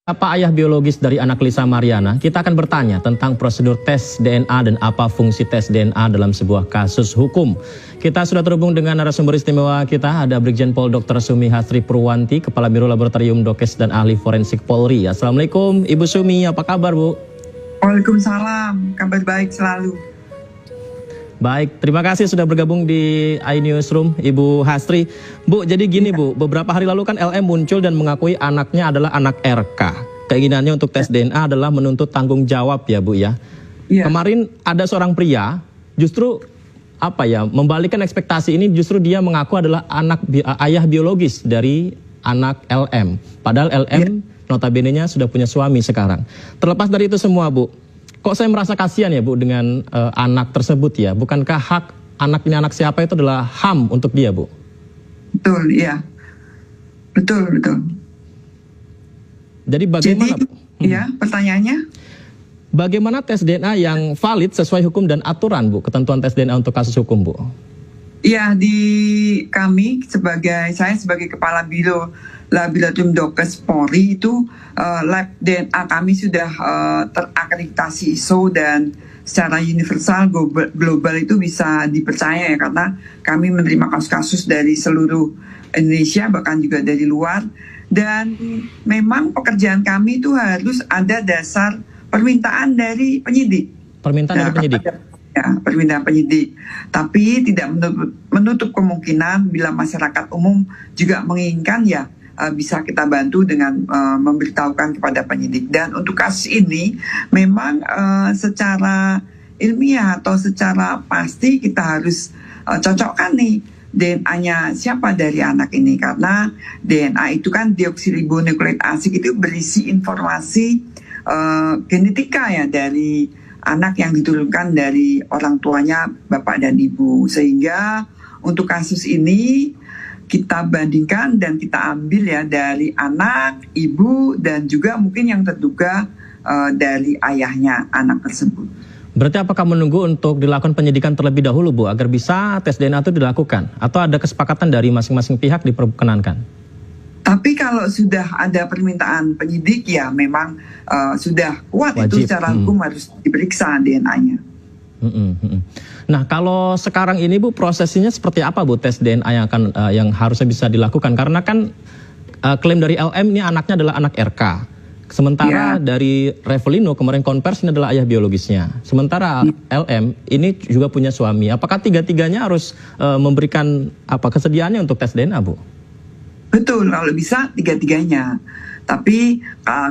Apa ayah biologis dari anak Lisa Mariana? Kita akan bertanya tentang prosedur tes DNA dan apa fungsi tes DNA dalam sebuah kasus hukum. Kita sudah terhubung dengan narasumber istimewa kita, ada Brigjen Pol Dr. Sumi Hastri Purwanti, Kepala Biro Laboratorium Dokes dan Ahli Forensik Polri. Assalamualaikum Ibu Sumi, apa kabar Bu? Waalaikumsalam, kabar baik selalu. Baik, terima kasih sudah bergabung di iNewsroom, Ibu Hastri. Bu, jadi gini Bu, beberapa hari lalu kan LM muncul dan mengakui anaknya adalah anak RK. Keinginannya untuk tes DNA adalah menuntut tanggung jawab ya Bu ya. Kemarin ada seorang pria, justru membalikkan ekspektasi ini, justru dia mengaku adalah ayah biologis dari anak LM. Padahal LM notabene-nya sudah punya suami sekarang. Terlepas dari itu semua Bu, kok saya merasa kasihan ya Bu dengan anak tersebut ya? Bukankah hak anak ini anak siapa itu adalah HAM untuk dia Bu? Betul, iya. Betul. Jadi bagaimana? Pertanyaannya? Bagaimana tes DNA yang valid sesuai hukum dan aturan Bu? Ketentuan tes DNA untuk kasus hukum Bu? Iya, saya sebagai Kepala Biro Laboratorium Dokes Polri itu lab DNA kami sudah terakreditasi ISO dan secara universal global itu bisa dipercaya ya, karena kami menerima kasus-kasus dari seluruh Indonesia bahkan juga dari luar, dan memang pekerjaan kami itu harus ada dasar permintaan dari penyidik. Permintaan dari penyidik? Ya, permintaan penyidik. Tapi tidak menutup kemungkinan bila masyarakat umum juga menginginkan ya bisa kita bantu dengan memberitahukan kepada penyidik. Dan untuk kasus ini memang secara ilmiah atau secara pasti kita harus cocokkan nih DNA-nya siapa dari anak ini, karena DNA itu kan deoksiribonukleik asid itu berisi informasi genetika ya dari anak yang diturunkan dari orang tuanya bapak dan ibu, sehingga untuk kasus ini kita bandingkan dan kita ambil ya dari anak, ibu, dan juga mungkin yang terduga dari ayahnya anak tersebut. Berarti apakah menunggu untuk dilakukan penyidikan terlebih dahulu Bu, agar bisa tes DNA itu dilakukan? Atau ada kesepakatan dari masing-masing pihak diperkenankan? Tapi kalau sudah ada permintaan penyidik ya memang sudah kuat. Wajib. Itu secara hukum harus diperiksa DNA-nya. Nah, kalau sekarang ini Bu, prosesnya seperti apa Bu tes DNA yang harusnya bisa dilakukan? Karena kan klaim dari LM ini anaknya adalah anak RK. Sementara dari Revelino kemarin konversi ini adalah ayah biologisnya. Sementara LM ini juga punya suami. Apakah tiga-tiganya harus memberikan kesediaannya untuk tes DNA Bu? Betul, kalau bisa tiga-tiganya. Tapi